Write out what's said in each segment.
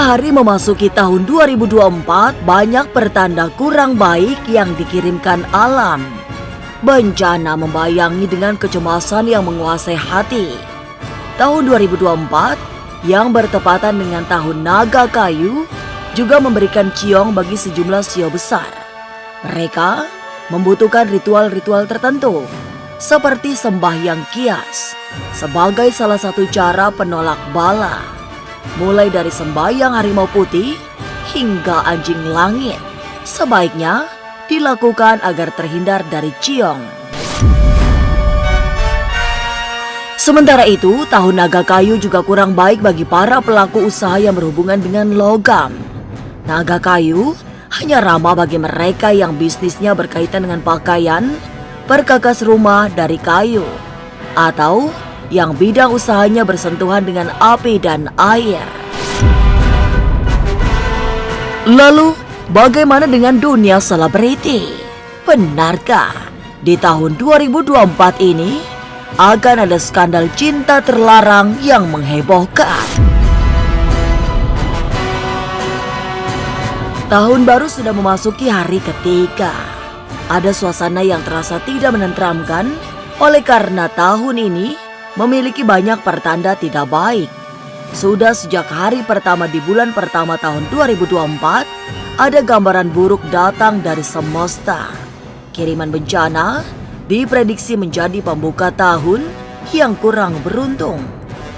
hari memasuki tahun 2024, banyak pertanda kurang baik yang dikirimkan alam. Bencana membayangi dengan kecemasan yang menguasai hati. Tahun 2024 yang bertepatan dengan tahun naga kayu juga memberikan ciong bagi sejumlah sio besar. Mereka membutuhkan ritual-ritual tertentu seperti sembahyang kias sebagai salah satu cara penolak bala. Mulai dari sembahyang harimau putih hingga anjing langit, sebaiknya dilakukan agar terhindar dari ciong. Sementara itu, tahun naga kayu juga kurang baik bagi para pelaku usaha yang berhubungan dengan logam. Naga kayu hanya ramah bagi mereka yang bisnisnya berkaitan dengan pakaian, perkakas rumah dari kayu, atau yang bidang usahanya bersentuhan dengan api dan air. Lalu, bagaimana dengan dunia selebriti? Benarkah di tahun 2024 ini akan ada skandal cinta terlarang yang menghebohkan? Tahun baru sudah memasuki hari ketiga. Ada suasana yang terasa tidak menenteramkan oleh karena tahun ini memiliki banyak pertanda tidak baik. Sudah sejak hari pertama di bulan pertama tahun 2024, ada gambaran buruk datang dari semesta. Kiriman bencana diprediksi menjadi pembuka tahun yang kurang beruntung.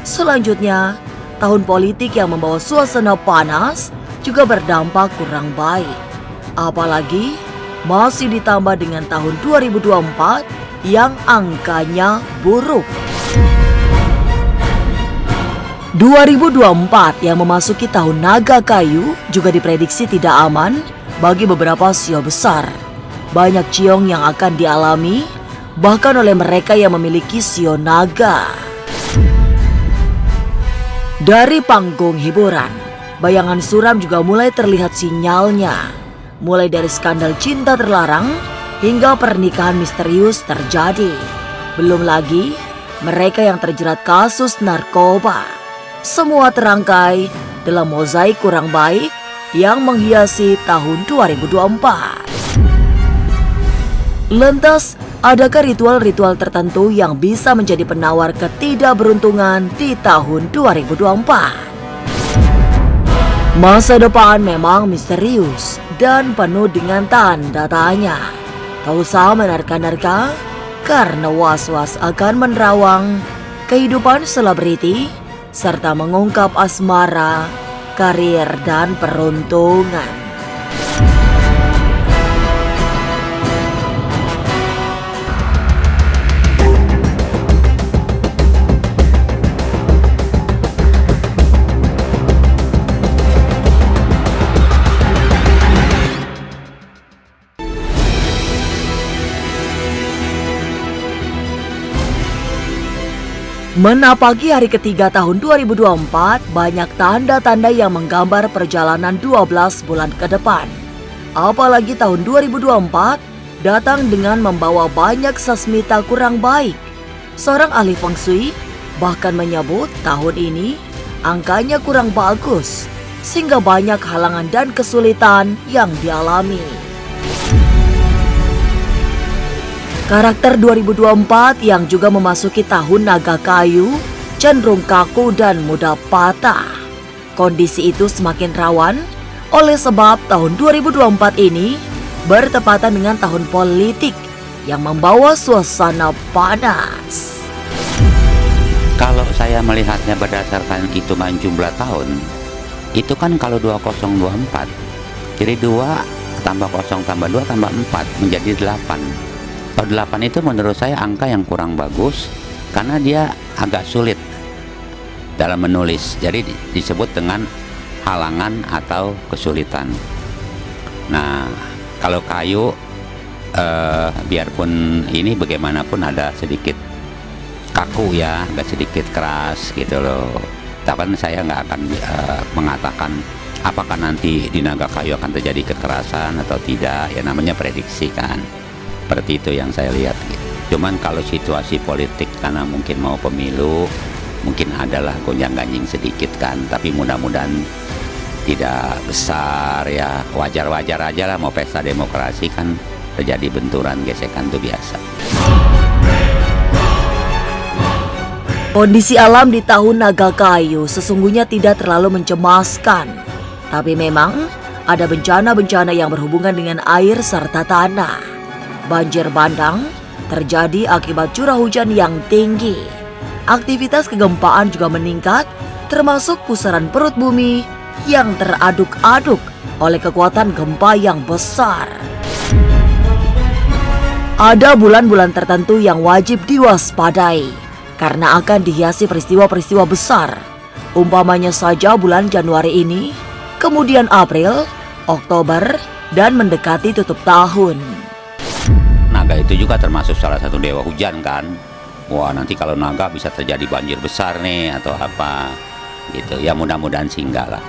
Selanjutnya, tahun politik yang membawa suasana panas juga berdampak kurang baik. Apalagi masih ditambah dengan tahun 2024 yang angkanya buruk. 2024 yang memasuki tahun naga kayu juga diprediksi tidak aman bagi beberapa sio besar. Banyak ciong yang akan dialami bahkan oleh mereka yang memiliki sio naga. Dari panggung hiburan, bayangan suram juga mulai terlihat sinyalnya. Mulai dari skandal cinta terlarang hingga pernikahan misterius terjadi. Belum lagi mereka yang terjerat kasus narkoba. Semua terangkai dalam mozaik kurang baik yang menghiasi tahun 2024. Lantas, adakah ritual-ritual tertentu yang bisa menjadi penawar ketidakberuntungan di tahun 2024? Masa depan memang misterius dan penuh dengan tanda tanya. Tak usah menerka-nerka karena was-was akan menerawang kehidupan selebriti serta mengungkap asmara, karir, dan peruntungan. Menapaki hari ketiga tahun 2024, banyak tanda-tanda yang menggambar perjalanan 12 bulan ke depan. Apalagi tahun 2024 datang dengan membawa banyak sasmita kurang baik. Seorang ahli feng shui bahkan menyebut tahun ini angkanya kurang bagus, sehingga banyak halangan dan kesulitan yang dialami. Karakter 2024 yang juga memasuki tahun naga kayu cenderung kaku dan mudah patah. Kondisi itu semakin rawan oleh sebab tahun 2024 ini bertepatan dengan tahun politik yang membawa suasana panas. Kalau saya melihatnya berdasarkan hitungan jumlah tahun, itu kan kalau 2024, jadi 2 tambah 0 tambah 2 tambah 4 menjadi 8. Kalau 8 itu menurut saya angka yang kurang bagus karena dia agak sulit dalam menulis. Jadi disebut dengan halangan atau kesulitan. Nah, kalau kayu biarpun ini bagaimanapun ada sedikit kaku ya, agak sedikit keras gitu loh. Tapi saya nggak akan mengatakan apakah nanti di naga kayu akan terjadi kekerasan atau tidak. Ya namanya prediksi kan. Seperti itu yang saya lihat gitu. Cuman kalau situasi politik karena mungkin mau pemilu, mungkin adalah gonjang-ganjing sedikit kan. Tapi mudah-mudahan tidak besar ya, wajar-wajar aja lah, mau pesta demokrasi kan terjadi benturan gesekan itu biasa. Kondisi alam di tahun naga kayu sesungguhnya tidak terlalu mencemaskan. Tapi memang ada bencana-bencana yang berhubungan dengan air serta tanah. Banjir bandang terjadi akibat curah hujan yang tinggi. Aktivitas kegempaan juga meningkat, termasuk pusaran perut bumi yang teraduk-aduk oleh kekuatan gempa yang besar. Ada bulan-bulan tertentu yang wajib diwaspadai karena akan dihiasi peristiwa-peristiwa besar. Umpamanya saja bulan Januari ini, kemudian April, Oktober, dan mendekati tutup tahun. Naga itu juga termasuk salah satu dewa hujan kan. Wah, nanti kalau naga bisa terjadi banjir besar nih atau apa gitu. Ya mudah-mudahan sih enggak lah.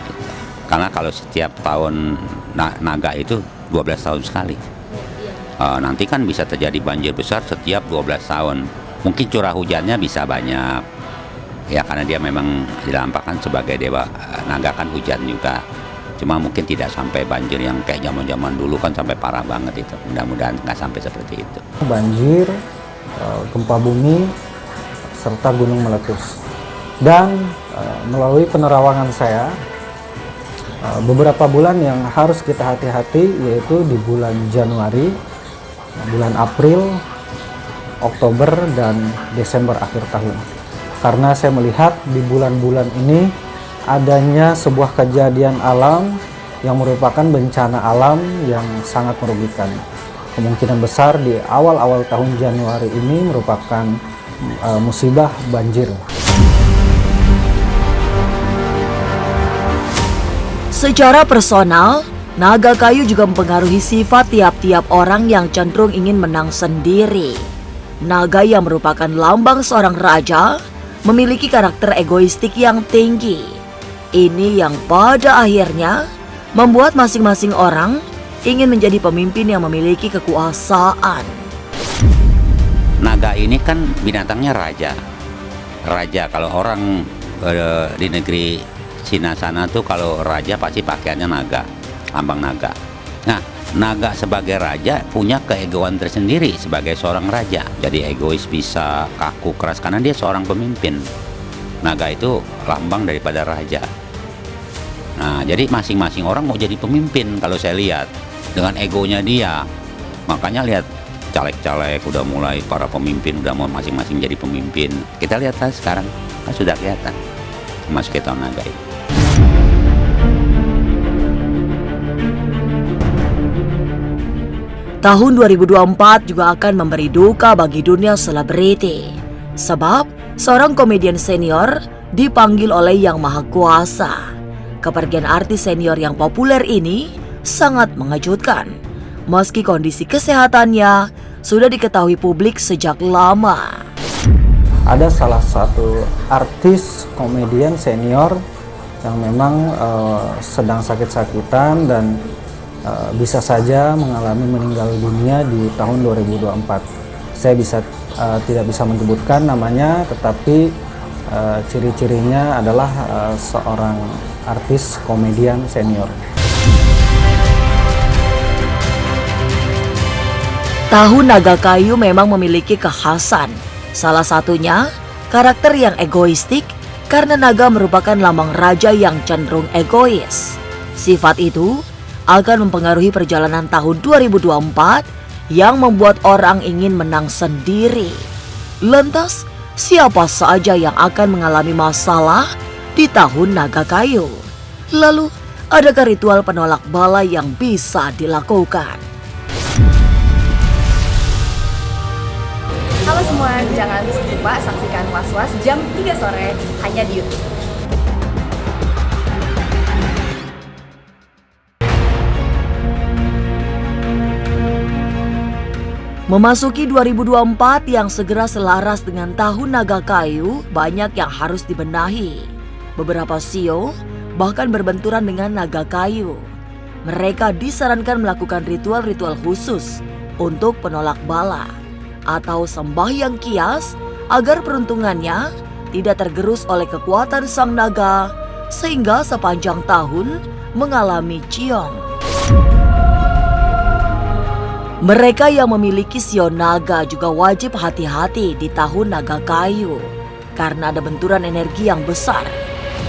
Gitu. Karena kalau setiap tahun naga itu 12 tahun sekali. Nanti kan bisa terjadi banjir besar setiap 12 tahun. Mungkin curah hujannya bisa banyak, ya karena dia memang dilampahkan sebagai dewa naga kan hujan juga. Cuma mungkin tidak sampai banjir yang kayak zaman-zaman dulu kan sampai parah banget itu. Mudah-mudahan nggak sampai seperti itu. Banjir, gempa bumi, serta gunung meletus. Dan melalui penerawangan saya, beberapa bulan yang harus kita hati-hati yaitu di bulan Januari, bulan April, Oktober, dan Desember akhir tahun. Karena saya melihat di bulan-bulan ini adanya sebuah kejadian alam yang merupakan bencana alam yang sangat merugikan. Kemungkinan besar di awal-awal tahun Januari ini merupakan musibah banjir. Secara personal, naga kayu juga mempengaruhi sifat tiap-tiap orang yang cenderung ingin menang sendiri. Naga yang merupakan lambang seorang raja memiliki karakter egoistik yang tinggi. Ini yang pada akhirnya membuat masing-masing orang ingin menjadi pemimpin yang memiliki kekuasaan. Naga ini kan binatangnya raja. Raja kalau orang di negeri Cina sana tuh kalau raja pasti pakaiannya naga, lambang naga. Nah, naga sebagai raja punya keegoan tersendiri sebagai seorang raja. Jadi egois, bisa kaku, keras karena dia seorang pemimpin. Naga itu lambang daripada raja. Nah, jadi masing-masing orang mau jadi pemimpin kalau saya lihat dengan egonya dia. Makanya lihat caleg-caleg udah mulai, para pemimpin udah mau masing-masing jadi pemimpin. Kita lihat sekarang kan sudah kelihatan masuk ke tahun naga ini. Tahun 2024 juga akan memberi duka bagi dunia selebriti. Sebab seorang komedian senior dipanggil oleh Yang Maha Kuasa. Kepergian artis senior yang populer ini sangat mengejutkan. Meski kondisi kesehatannya sudah diketahui publik sejak lama. Ada salah satu artis komedian senior yang memang sedang sakit-sakitan dan bisa saja mengalami meninggal dunia di tahun 2024. Saya tidak bisa menyebutkan namanya, tetapi ciri-cirinya adalah seorang artis komedian senior. Tahun naga kayu memang memiliki kekhasan. Salah satunya karakter yang egoistik karena naga merupakan lambang raja yang cenderung egois. Sifat itu akan mempengaruhi perjalanan tahun 2024 yang membuat orang ingin menang sendiri. Lantas, siapa saja yang akan mengalami masalah di tahun naga kayu? Lalu, adakah ritual penolak bala yang bisa dilakukan? Halo semua, jangan lupa saksikan Was-Was jam 3 sore hanya di YouTube. Memasuki 2024 yang segera selaras dengan tahun naga kayu, banyak yang harus dibenahi. Beberapa CEO bahkan berbenturan dengan naga kayu. Mereka disarankan melakukan ritual-ritual khusus untuk penolak bala atau sembahyang kias agar peruntungannya tidak tergerus oleh kekuatan sang naga sehingga sepanjang tahun mengalami ciong. Mereka yang memiliki sio naga juga wajib hati-hati di tahun naga kayu karena ada benturan energi yang besar.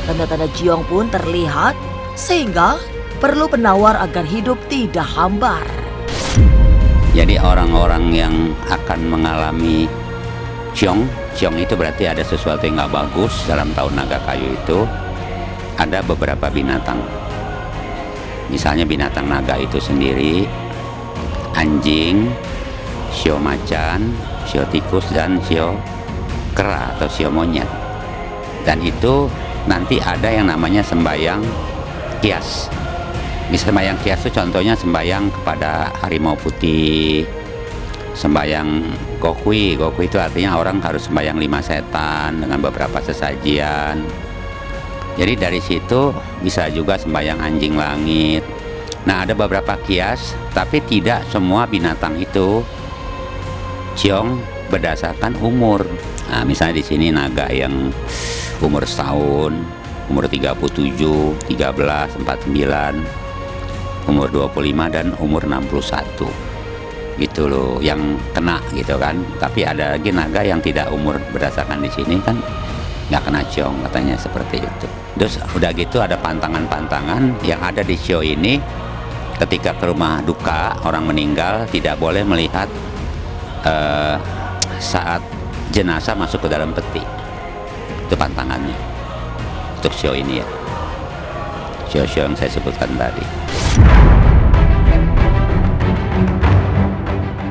Tanda-tanda ciong pun terlihat sehingga perlu penawar agar hidup tidak hambar. Jadi orang-orang yang akan mengalami ciong itu berarti ada sesuatu yang nggak bagus dalam tahun naga kayu itu. Ada beberapa binatang. Misalnya binatang naga itu sendiri, anjing, sio macan, sio tikus, dan sio kera atau sio monyet. Dan itu nanti ada yang namanya sembayang kias. Di sembayang kias itu contohnya sembayang kepada harimau putih, sembayang gokwi. Gokwi itu artinya orang harus sembayang 5 setan dengan beberapa sesajian. Jadi dari situ bisa juga sembayang anjing langit. Nah, ada beberapa kias, tapi tidak semua binatang itu ciong berdasarkan umur. Nah, misalnya di sini naga yang umur setahun, umur 37, 13, 49, umur 25 dan umur 61. Gitu loh yang kena gitu kan. Tapi ada lagi naga yang tidak umur berdasarkan di sini kan nggak kena ciong, katanya seperti itu. Terus udah gitu ada pantangan-pantangan yang ada di sio ini. Ketika ke rumah duka orang meninggal tidak boleh melihat saat jenazah masuk ke dalam peti. Itu pantangannya untuk sio ini ya, sio-sio yang saya sebutkan tadi.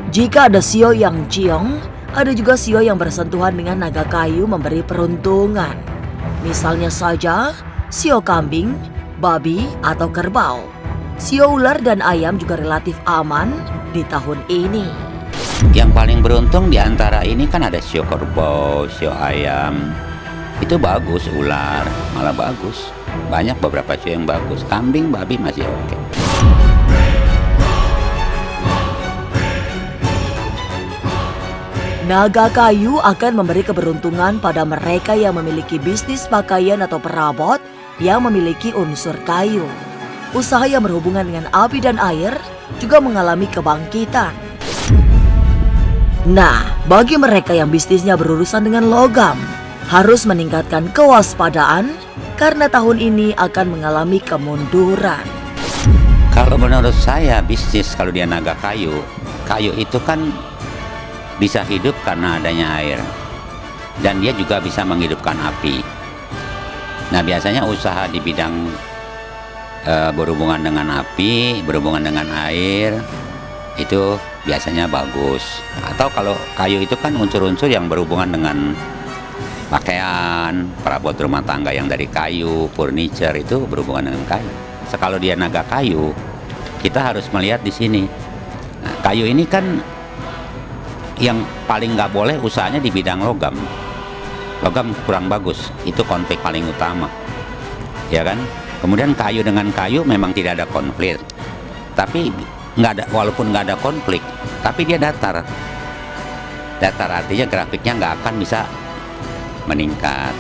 Jika ada sio yang ciong, ada juga sio yang bersentuhan dengan naga kayu memberi peruntungan. Misalnya saja sio kambing, babi, atau kerbau. Sio ular dan ayam juga relatif aman di tahun ini. Yang paling beruntung di antara ini kan ada sio kerbau, sio ayam. Itu bagus, ular malah bagus. Banyak beberapa sio yang bagus. Kambing, babi masih oke. Naga kayu akan memberi keberuntungan pada mereka yang memiliki bisnis pakaian atau perabot yang memiliki unsur kayu. Usaha yang berhubungan dengan api dan air juga mengalami kebangkitan. Nah, bagi mereka yang bisnisnya berurusan dengan logam, harus meningkatkan kewaspadaan karena tahun ini akan mengalami kemunduran. Kalau menurut saya bisnis kalau dia naga kayu itu kan bisa hidup karena adanya air. Dan dia juga bisa menghidupkan api. Nah, biasanya usaha di bidang berhubungan dengan api, berhubungan dengan air, itu biasanya bagus. Atau kalau kayu itu kan unsur-unsur yang berhubungan dengan pakaian, perabot rumah tangga yang dari kayu, furniture itu berhubungan dengan kayu. Kalau dia naga kayu, kita harus melihat di sini. Nah, kayu ini kan yang paling nggak boleh usahanya di bidang logam. Logam kurang bagus, itu konflik paling utama, ya kan? Kemudian kayu dengan kayu memang tidak ada konflik, tapi walaupun nggak ada konflik, tapi dia datar. Datar artinya grafiknya nggak akan bisa meningkat.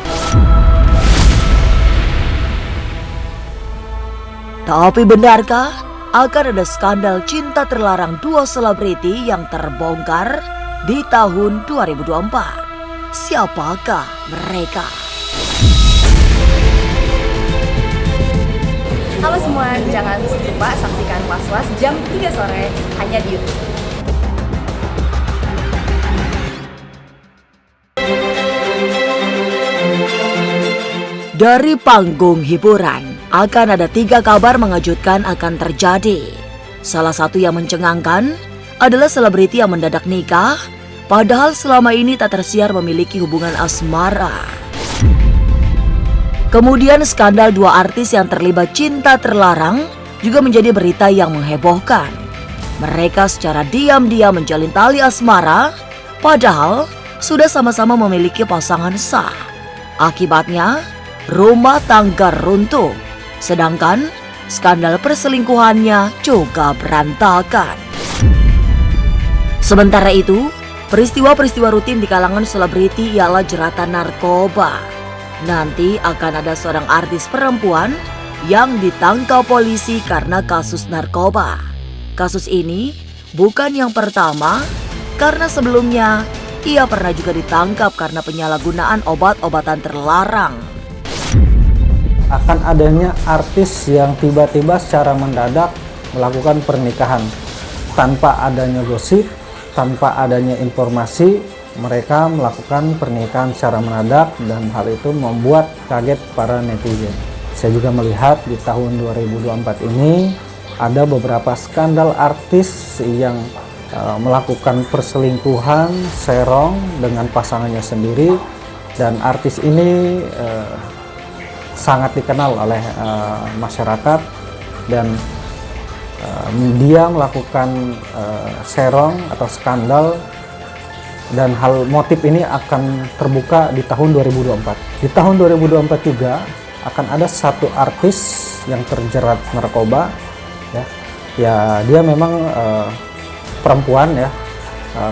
Tapi benarkah akan ada skandal cinta terlarang dua selebriti yang terbongkar di tahun 2024? Siapakah mereka? Halo semua, jangan lupa saksikan Was-Was jam 3 sore hanya di YouTube. Dari panggung hiburan, akan ada 3 kabar mengejutkan akan terjadi. Salah satu yang mencengangkan adalah selebriti yang mendadak nikah, padahal selama ini tak tersiar memiliki hubungan asmara. Kemudian skandal 2 artis yang terlibat cinta terlarang juga menjadi berita yang menghebohkan. Mereka secara diam-diam menjalin tali asmara, padahal sudah sama-sama memiliki pasangan sah. Akibatnya, rumah tangga runtuh, sedangkan skandal perselingkuhannya juga berantakan. Sementara itu, peristiwa-peristiwa rutin di kalangan selebriti ialah jeratan narkoba. Nanti akan ada seorang artis perempuan yang ditangkap polisi karena kasus narkoba. Kasus ini bukan yang pertama, karena sebelumnya ia pernah juga ditangkap karena penyalahgunaan obat-obatan terlarang. Akan adanya artis yang tiba-tiba secara mendadak melakukan pernikahan tanpa adanya gosip, tanpa adanya informasi. Mereka melakukan pernikahan secara mendadak dan hal itu membuat kaget para netizen. Saya juga melihat di tahun 2024 ini ada beberapa skandal artis yang melakukan perselingkuhan serong dengan pasangannya sendiri, dan artis ini sangat dikenal oleh masyarakat, dan dia melakukan serong atau skandal, dan hal motif ini akan terbuka di tahun 2024. Di tahun 2024 juga akan ada satu artis yang terjerat narkoba, ya dia memang perempuan ya,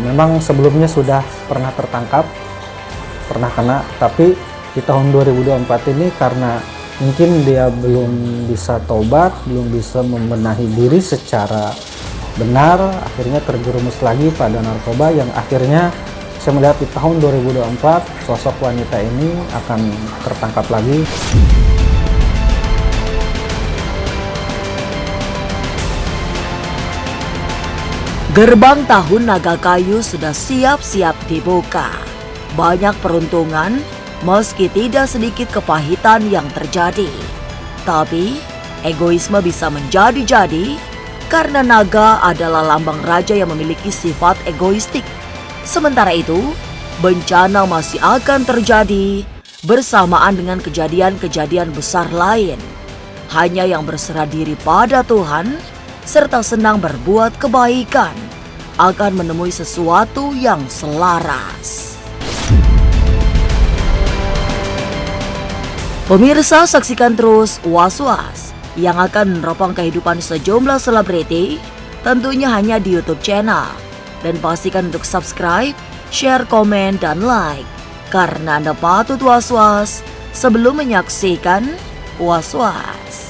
memang sebelumnya sudah pernah tertangkap, pernah kena, tapi di tahun 2024 ini karena mungkin dia belum bisa tobat, belum bisa membenahi diri secara benar, akhirnya terjerumus lagi pada narkoba, yang akhirnya saya melihat di tahun 2024 sosok wanita ini akan tertangkap lagi. Gerbang tahun naga kayu sudah siap-siap dibuka. Banyak peruntungan, meski tidak sedikit kepahitan yang terjadi. Tapi, egoisme bisa menjadi-jadi karena naga adalah lambang raja yang memiliki sifat egoistik. Sementara itu, bencana masih akan terjadi bersamaan dengan kejadian-kejadian besar lain. Hanya yang berserah diri pada Tuhan serta senang berbuat kebaikan akan menemui sesuatu yang selaras. Pemirsa, saksikan terus Was-Was yang akan meneropong kehidupan sejumlah selebriti, tentunya hanya di YouTube channel. Dan pastikan untuk subscribe, share, komen, dan like, karena Anda patut was-was sebelum menyaksikan Was-Was.